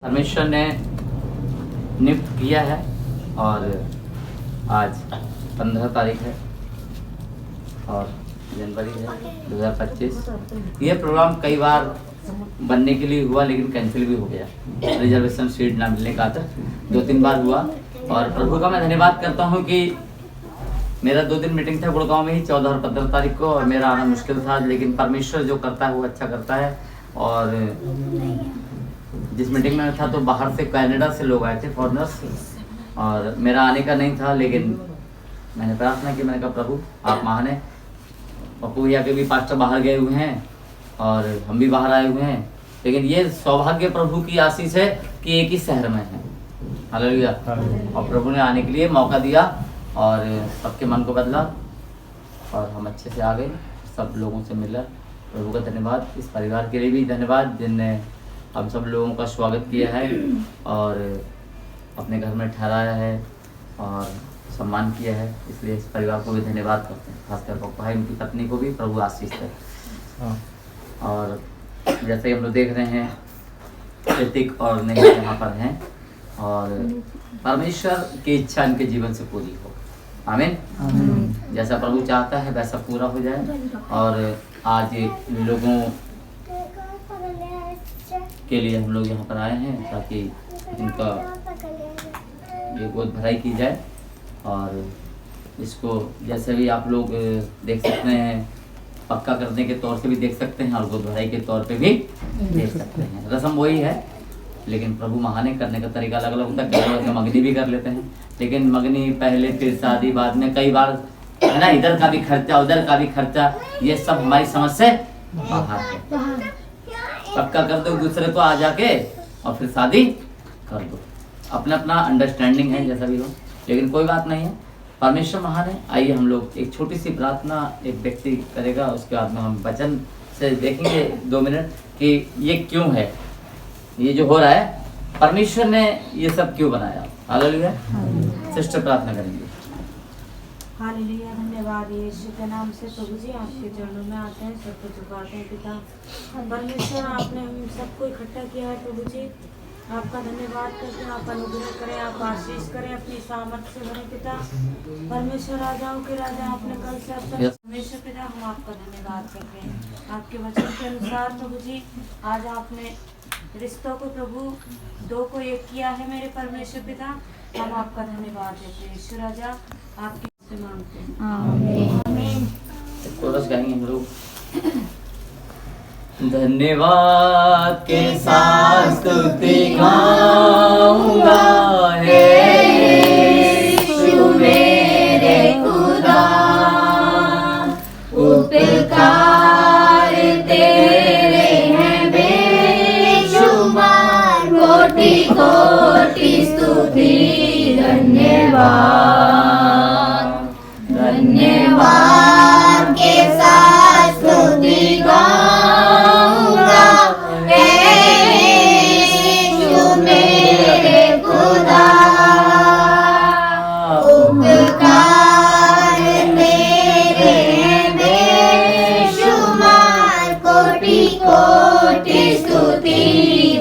परमेश्वर ने नियुक्त किया है और आज 15 तारीख है और जनवरी है 2025। यह प्रोग्राम कई बार बनने के लिए हुआ लेकिन कैंसिल भी हो गया, रिजर्वेशन सीट ना मिलने का था। 2-3 बार हुआ और प्रभु का मैं धन्यवाद करता हूँ कि मेरा 2 दिन मीटिंग था गुड़गांव में ही 14 और 15 तारीख को, और मेरा आना मुश्किल था, लेकिन परमेश्वर जो करता है वो अच्छा करता है। और जिस मीटिंग में था तो बाहर से कनाडा से लोग आए थे, फॉरेनर्स, और मेरा आने का नहीं था, लेकिन मैंने प्रार्थना की। मैंने कहा प्रभु आप महान हैं। पप्पू भैया के भी पास्टर बाहर गए हुए हैं और हम भी बाहर आए हुए हैं, लेकिन ये सौभाग्य प्रभु की आशीष है कि एक ही शहर में है। हालेलुया। और प्रभु ने आने के लिए मौका दिया और सबके मन को बदला और हम अच्छे से आ गए, सब लोगों से मिला। प्रभु का धन्यवाद। इस परिवार के लिए भी धन्यवाद जिनने हम सब लोगों का स्वागत किया है और अपने घर में ठहराया है और सम्मान किया है, इसलिए इस परिवार को भी धन्यवाद करते हैं। खासकर पप्पा भाई, उनकी पत्नी को भी प्रभु आशीष दे। और जैसे ही हम लोग देख रहे हैं ऋतिक और नेहा यहाँ पर हैं और परमेश्वर की इच्छा इनके जीवन से पूरी हो। आमीन। जैसा प्रभु चाहता है वैसा पूरा हो जाए। और आज लोगों के लिए हम लोग यहाँ पर आए हैं ताकि इनका ये गोद भराई की जाए। और इसको जैसे भी आप लोग देख सकते हैं, पक्का करने के तौर से भी देख सकते हैं और गोद भराई के तौर पे भी देख सकते हैं। रस्म वही है, लेकिन प्रभु महाने करने का तरीका अलग अलग होता है। कई लोग मगनी भी कर लेते हैं, लेकिन मगनी पहले फिर शादी बाद में, कई बार है ना, इधर का भी खर्चा उधर का भी खर्चा, ये सब हमारी समझ से बाहर है। पक्का कर दो दूसरे को आ जाके और फिर शादी कर दो। अपना अपना अंडरस्टैंडिंग है जैसा भी हो, लेकिन कोई बात नहीं है, परमेश्वर महान है। आइए हम लोग एक छोटी सी प्रार्थना एक व्यक्ति करेगा, उसके बाद में हम वचन से देखेंगे 2 मिनट कि ये क्यों है, ये जो हो रहा है परमेश्वर ने ये सब क्यों बनाया। हालेलुया। सिस्टर प्रार्थना करेंगे। हालेलुया। धन्यवाद यीशु के नाम से। प्रभु जी आपके चरणों में आते हैं, सबको झुकाते हैं। पिता परमेश्वर, आपने हम सबको इकट्ठा किया है प्रभु जी, आपका धन्यवाद करते हैं। आप अनुग्रह करें, आप आशीष करें, अपनी सामर्थ्य से भरें। पिता परमेश्वर, राजाओं के राजा आपने कल से अब तक, परमेश्वर पिता हम आपका धन्यवाद करते हैं। आपके वचन के अनुसार प्रभु जी आज आपने रिश्तों को प्रभु 2 को 1 किया है। मेरे परमेश्वर पिता हम आपका धन्यवाद देते हैं। ईश्वर राजा आपकी से मांगते हैं। आमीन। कोरस गाएंगे हम लोग। धन्यवाद के साथ स्तुति गाऊंगा, हे यीशु मेरे खुदा, उपकार तेरे हैं बेशुमार, कोटि कोटि स्तुति धन्यवाद। धन्यवाद के साथ स्तुति गाऊंगा, हे यीशु मेरे खुदा, उपकार तेरे हैं बेशुमार, कोटि कोटि स्तुति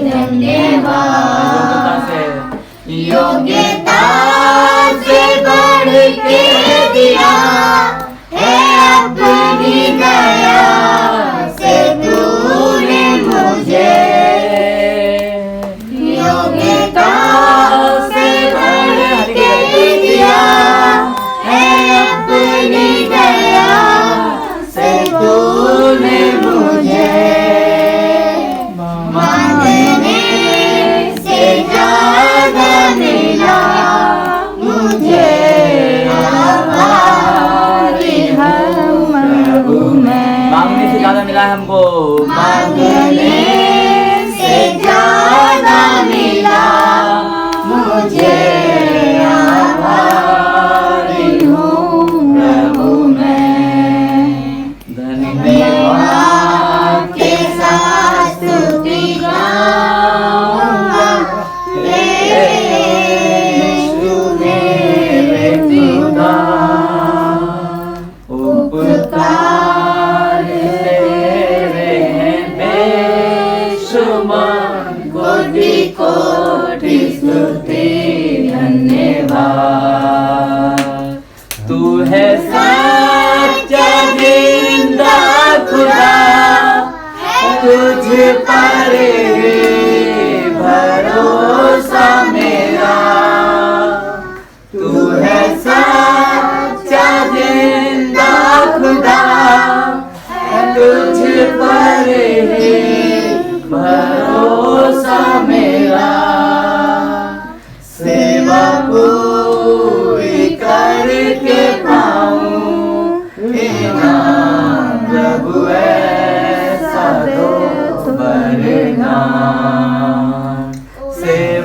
धन्यवाद। योग्यता से बढ़ के दिया है अपनी दया से तूने मुझे, योग्यता से बढ़ के दिया है अपनी दया से तूने मुझे, मांगने से ज्यादा मिला मुझे आभार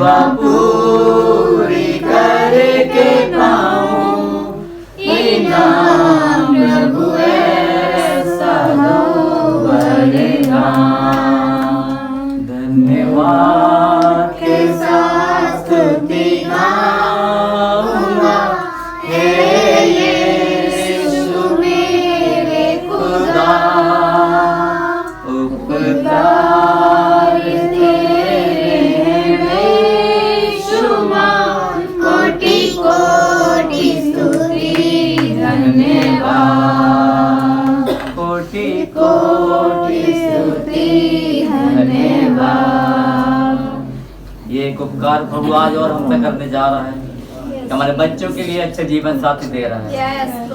सेवा पूरी करके पाऊं, इनाम प्रभु ऐसा दो वरदान। धन्यवाद के साथ स्तुति गाऊंगा, हे यीशु मेरे खुदा, उपकार तेरे बेशुमार, कोटि कोटि स्तुति धन्यवाद, कोटि कोटि स्तुति धन्यवाद। ये एक उपकार प्रभु आज और हम पे करने जा रहा है, हमारे बच्चों के लिए अच्छे जीवन साथी दे रहा है।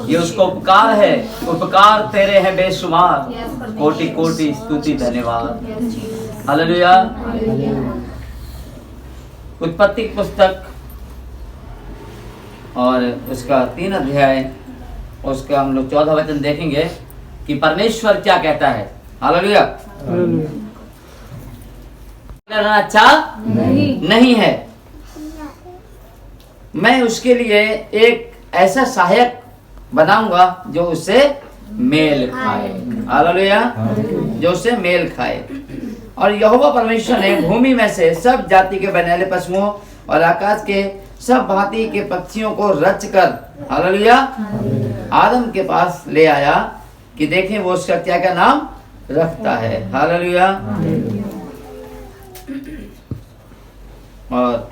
ये उसको उपकार है, उपकार तेरे हैं बेशुमार, कोटि कोटि स्तुति धन्यवाद। हालेलुया। उत्पत्ति की पुस्तक और उसका 3 अध्याय, उसका हम लोग 14 वचन देखेंगे कि परमेश्वर क्या कहता है। हालेलुया। करना अच्छा नहीं है, मैं उसके लिए एक ऐसा सहायक बनाऊंगा जो उससे मेल खाए। हालेलुया। जो उससे मेल खाए। और यहोवा परमेश्वर ने भूमि में से सब जाति के बनेले पशुओं और आकाश के सब भांति के पक्षियों को रचकर, हालेलुया, आदम के पास ले आया कि देखें वो उसका क्या क्या नाम रखता है। हालेलुया। और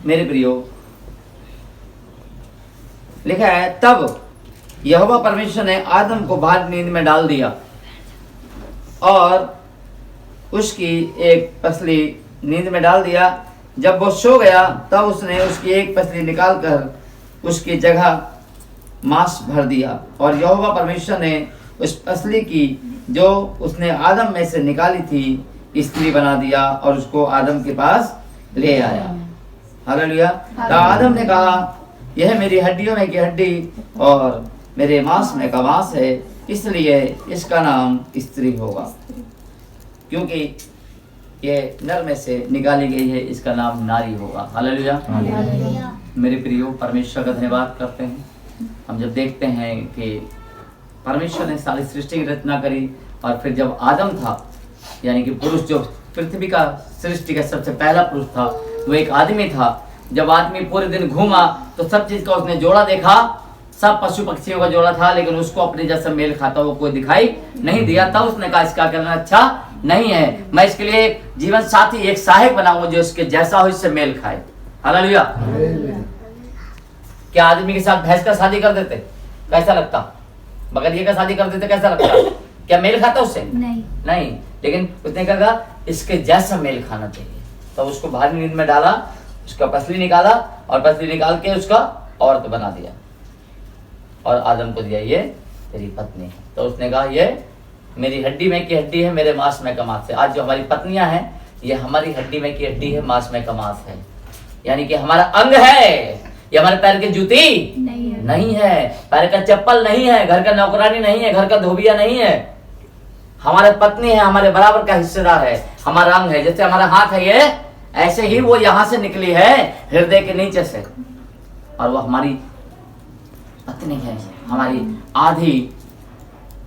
मेरे प्रियो, लिखा है तब यहोवा परमेश्वर ने आदम को भारी नींद में डाल दिया और उसकी एक पसली नींद में डाल दिया। जब वो सो गया तब उसने उसकी एक पसली निकालकर उसकी जगह मांस भर दिया और यहोवा परमेश्वर ने उस पसली की जो उसने आदम में से निकाली थी स्त्री बना दिया और उसको आदम के पास ले आया। हालेलुया। तो आदम ने कहा यह मेरी हड्डियों में की हड्डी और मेरे मांस में का मांस है, इसलिए इसका नाम स्त्री होगा, क्योंकि ये नर में से निकाली गई है, इसका नाम नारी होगा। हालेलुया। मेरे प्रियो, परमेश्वर का धन्यवाद करते हैं। हम जब देखते हैं कि परमेश्वर ने सारी सृष्टि की रचना करी और फिर जब आदम था, यानी कि पुरुष जो पृथ्वी का सृष्टि का सबसे पहला पुरुष था, वो एक आदमी था। जब आदमी पूरे दिन घूमा तो सब चीज का उसने जोड़ा देखा, सब पशु पक्षियों का जोड़ा था, लेकिन उसको अपने जैसा मेल खाता हुआ कोई दिखाई नहीं दिया। तब उसने कहा इसका करना अच्छा नहीं है, मैं इसके लिए एक जीवन साथी, एक सहायक बनाऊंगा जो इसके जैसा हो, इससे मेल खाए। हालेलुया। क्या आदमी के साथ भैंस का शादी कर देते कैसा लगता, बकरिया का शादी कर देते कैसा लगता, क्या मेल खाता उससे? नहीं। लेकिन उसने कहा इसके जैसा मेल खाना चाहिए। तो उसको भारी नींद में डाला, उसका पसली निकाला और पसली निकाल के उसका औरत बना दिया और आदम को दिया, ये तेरी पत्नी है। तो उसने कहा ये मेरी हड्डी में की हड्डी है, मेरे मांस में का मांस है। आज जो हमारी पत्नियां हैं ये हमारी हड्डी में की हड्डी है, मांस में का मांस है, यानी कि हमारा अंग है। ये हमारे पैर की जूती नहीं है, पैर का चप्पल नहीं है, घर का नौकरानी नहीं है, घर का धोबिया नहीं है। हमारे पत्नी है, हमारे बराबर का हिस्सेदार है, हमारा अंग है। जैसे हमारा हाथ है ये, ऐसे ही वो यहां से निकली है हृदय के नीचे से, और वो हमारी पत्नी है, हमारी आधी,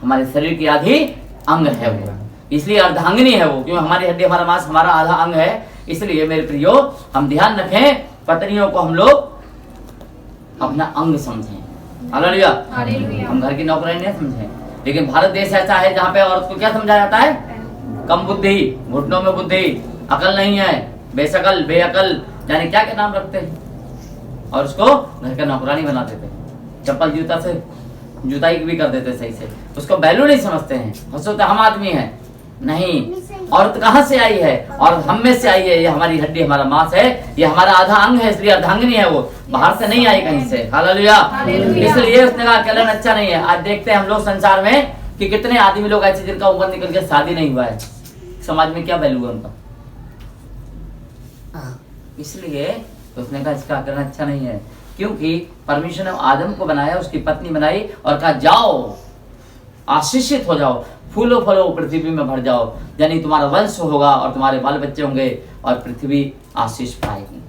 हमारे शरीर की आधी अंग है वो, इसलिए अर्धांगिनी है वो, क्योंकि हमारी हड्डी, हमारा मांस, हमारा आधा अंग है। इसलिए मेरे प्रियो, हम ध्यान रखें, पत्नियों को हम लोग अपना अंग समझें। हालेलुया। हम घर की नौकरानी नहीं समझें। लेकिन भारत देश ऐसा है जहाँ पे औरत को क्या समझा जाता है? कम बुद्धि, घुटनों में बुद्धि, अकल नहीं है, बेशकल, बेअकल, यानी क्या क्या नाम रखते हैं, और उसको घर का नौकरानी बना देते हैं, चप्पल जूता से जुताई भी कर देते सही से, उसको वैल्यू नहीं समझते हैं। हो सकता हम आदमी हैं, नहीं, औरत कहाँ से आई है? और हम में से आई है। ये हमारी हड्डी, हमारा मांस है, ये हमारा आधा अंग है, इसलिए अर्धांगिनी है वो, बाहर से नहीं आई कहीं से। हालेलुया। इसलिए उसने कहा अकेला अच्छा नहीं है। आज देखते हैं हम लोग संसार में कि कितने आदमी लोग ऐसे जिनका उम्र निकल के शादी नहीं हुआ है, समाज में क्या वैल्यू है उनका? इसलिए उसने कहा इसका करना अच्छा नहीं है, क्योंकि परमेश्वर ने आदम को बनाया, उसकी पत्नी बनाई और कहा जाओ आशीषित हो जाओ, फूलो फलो पृथ्वी में भर जाओ, यानी तुम्हारा वंश होगा और तुम्हारे बाल बच्चे होंगे और पृथ्वी आशीष पाएगी।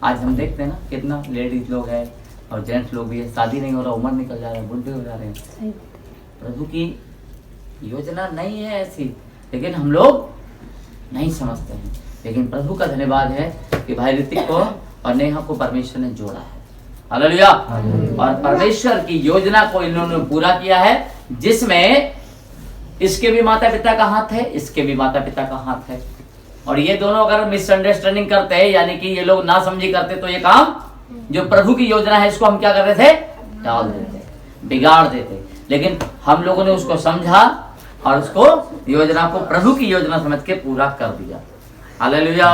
आज हम देखते हैं ना कितना लेडीज लोग हैं और जेंट्स लोग भी है, शादी नहीं हो रहा, उम्र निकल जा रहे हैं, बुढ़े हो जा रहे हैं। प्रभु की योजना नहीं है ऐसी, लेकिन हम लोग नहीं समझते हैं। लेकिन प्रभु का धन्यवाद है कि भाई ऋतिक को और नेहा को परमेश्वर ने जोड़ा है। हालेलुया। और परमेश्वर की योजना को इन्होंने पूरा किया है, जिसमें इसके भी माता पिता का हाथ है, इसके भी माता पिता का हाथ है। और ये दोनों अगर मिसअंडरस्टैंडिंग करते हैं, यानी कि ये लोग ना समझी करते, तो ये काम जो प्रभु की योजना है इसको हम क्या कर रहे थे, डाल देते, बिगाड़ देते। लेकिन हम लोगों ने उसको समझा और उसको योजना को प्रभु की योजना समझ के पूरा कर दिया। हालेलुया।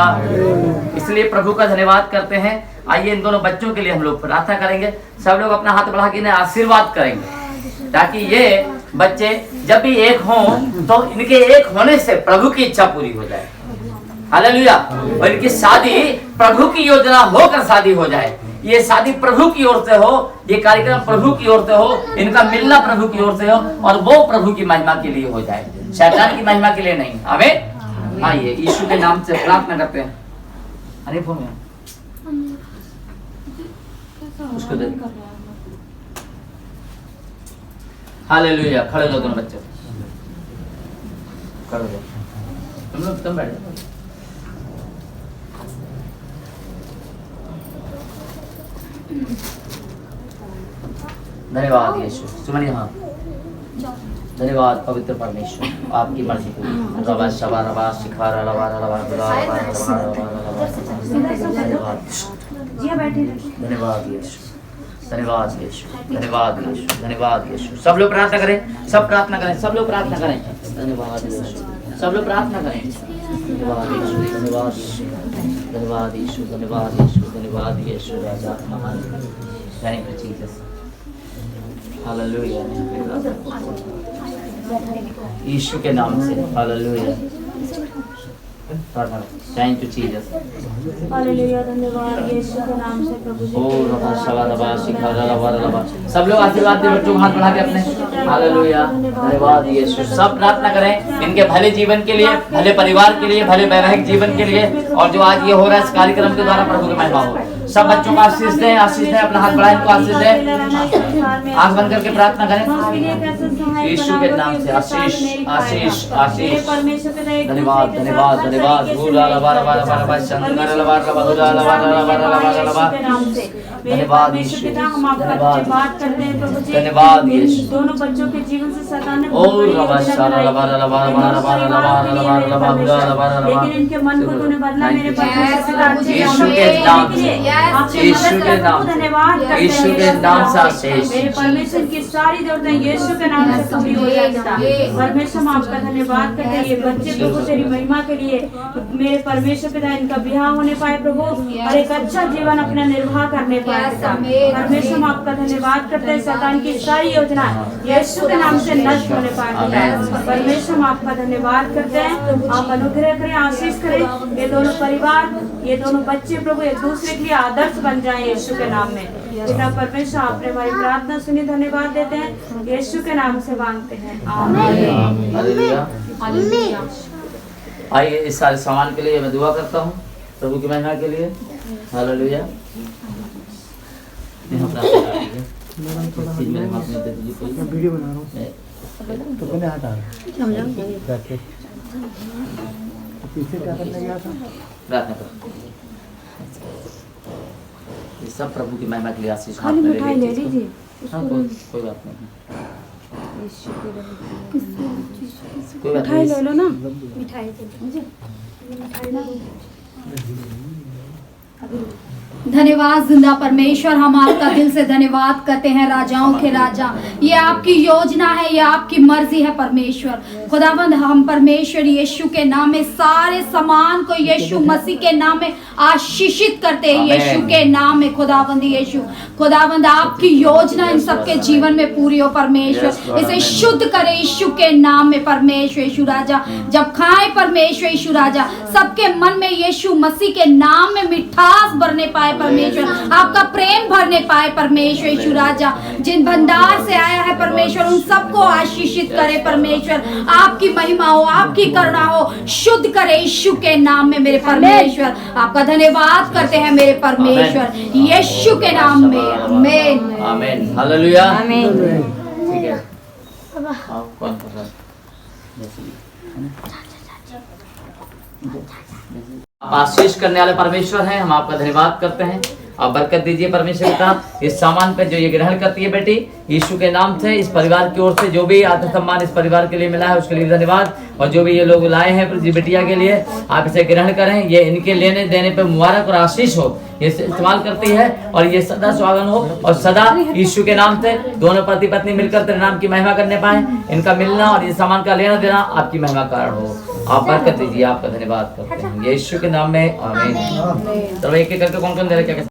इसलिए प्रभु का धन्यवाद करते हैं। आइए इन दोनों बच्चों के लिए हम लोग प्रार्थना करेंगे। सब लोग अपना हाथ बढ़ा के इन्हें आशीर्वाद करेंगे, ताकि ये बच्चे जब भी एक हों तो इनके एक होने से प्रभु की इच्छा पूरी हो जाए। हालेलुया। और इनकी शादी प्रभु की योजना होकर शादी हो जाए। ये शादी प्रभु की ओर से हो, ये कार्यक्रम प्रभु की ओर से हो, इनका मिलना प्रभु की ओर से हो, और वो प्रभु की महिमा के लिए हो जाए, शैतान की महिमा के लिए नहीं। आमीन। आइए यीशु के नाम से प्रार्थना करते हैं। अरे फोन उसको दे। हालेलुया। खड़े हो दोनों बच्चे, खड़े हो। तुम लोग तुम बैठ जाओ। धन्यवाद यीशु। सुमन यहाँ धन्यवाद पवित्र परमेश्वर, आपकी मर्जी पूरी। रबा शबा रबा शिखारा रबा रबा धन्यवाद यीशु, धन्यवाद यीशु, धन्यवाद यीशु, धन्यवाद यीशु। सब लोग प्रार्थना करें, सब प्रार्थना करें, सब लोग प्रार्थना करें। धन्यवाद यीशु, सब लोग प्रार्थना करें। धन्यवाद यीशु, धन्यवाद यीशु, धन्यवाद यीशु, धन्यवाद यीशु, धन्यवाद यीशु राजा महान। Thank you Jesus. हालेलुया। यीशु के नाम से hallelujah. Thank you Jesus. Hallelujah. धन्यवाद यीशु के नाम से प्रभु जी। ओ रबा शबा रबा शिखारा रबा रबा। सब लोग आशीर्वाद दे बच्चों को, हाथ बढ़ा के अपने। हालेलुया। धन्यवाद यीशु। सब प्रार्थना करें इनके भले जीवन के लिए, भले परिवार के लिए, भले वैवाहिक जीवन के लिए, और जो आज ये हो रहा है इस कार्यक्रम के द्वारा प्रभु की महिमा हो। सब बच्चों को आशीष दें, आशीष दें। अपना हाथ बढ़ाएं, इनको आशीष दें। आंख बंद करके प्रार्थना करें यीशु के नाम से। आशीष आशीष आशीष। धन्यवाद धन्यवाद धन्यवाद। धन्यवाद यीशु, धन्यवाद यीशु। दोनों बच्चों के जीवन से शैतान ने लेकिन इनके मन को तूने बदला मेरे यीशु के नाम से, यीशु के नाम से, यीशु के नाम से आशीष। मेरे परमेश्वर की सारी जरूरतें यीशु के नाम से पूरी हो जाए। परमेश्वर हम आपका धन्यवाद करते हैं। ये बच्चे प्रभु तेरी महिमा के लिए मेरे परमेश्वर पिता इनका ब्याह होने पाए प्रभु, और एक अच्छा जीवन अपना निर्वाह करने पाए। परमेश्वर हम आपका धन्यवाद करते हैं। शैतान की सारी योजना यीशु के नाम से नष्ट होने पाए। परमेश्वर हम आपका धन्यवाद करते हैं। आप अनुग्रह करें, आशीष करें। ये दोनों परिवार, ये दोनों बच्चे प्रभु एक दूसरे के लिए आदर्श बन जाए यीशु के नाम में। पिता परमेश्वर आपने हमारी प्रार्थना सुनी, धन्यवाद देते हैं। यीशु के नाम से मांगते हैं, आमीन। हालेलुया। आइए इस सारे सामान के लिए मैं दुआ करता हूँ, प्रभु की महिमा के लिए। हालेलुया। मेरे हाथ में दे दीजिए कोई। वीडियो बना रहा हूँ तो मैंने हटा पीछे क्या करने गया था। प्रार्थना करो। ये सब प्रभु की महिमा के लिए आशीष। खाली मिठाई ले लीजिए। हाँ कोई बात नहीं, कोई बात मिठाई ले नहीं। लो ना। धन्यवाद जिंदा परमेश्वर, हम आपका दिल से धन्यवाद करते हैं राजाओं के राजा। ये आपकी योजना है, ये आपकी मर्जी है परमेश्वर। खुदावंद हम परमेश्वर यीशु के नाम में सारे सामान को यीशु मसीह के नाम में आशीषित करते हैं यीशु के नाम में। खुदावंद यीशु, खुदावंद आपकी योजना इन सबके जीवन में पूरी हो परमेश्वर। इसे शुद्ध करे यीशु के नाम में परमेश्वर यीशु राजा। जब खाए परमेश्वर यीशु राजा, सबके मन में यीशु मसीह के नाम में मिठास भरने पाए पाए परमेश्वर, आपका प्रेम भरने पाए परमेश्वर यीशु राजा। जिन भंडार से आया है परमेश्वर उन सबको आशीषित करे परमेश्वर, आपकी महिमा हो, आपकी करुणा हो, शुद्ध करे यीशु के नाम में मेरे परमेश्वर। आपका धन्यवाद करते हैं मेरे परमेश्वर यीशु के नाम में, आमीन आमीन हालेलुया। आमीन। ठीक है, हाँ, कौन कर रहा है? आप आशीष करने वाले परमेश्वर हैं, हम आपका धन्यवाद करते हैं। आप बरकत दीजिए परमेश्वर का इस सामान पे जो ये ग्रहण करती है बेटी यीशु के नाम से। इस परिवार की ओर से जो भी आदर सम्मान इस परिवार के लिए मिला है उसके लिए धन्यवाद। और जो भी ये लोग लाए हैं जी बेटिया के लिए, आप इसे ग्रहण करें। ये इनके लेने देने पे मुबारक और आशीष हो, ये इस्तेमाल करती है और ये सदा सुहागन हो और सदा यीशु के नाम से दोनों पति पत्नी मिलकर तेरे नाम की महिमा करने पाए। इनका मिलना और ये सामान का लेना देना आपकी महिमा कारण हो। आप बरकत दीजिए, आपका धन्यवाद करते हैं यीशु के नाम में, आमीन। चलो एक एक करके कौन कौन दे रहे क्या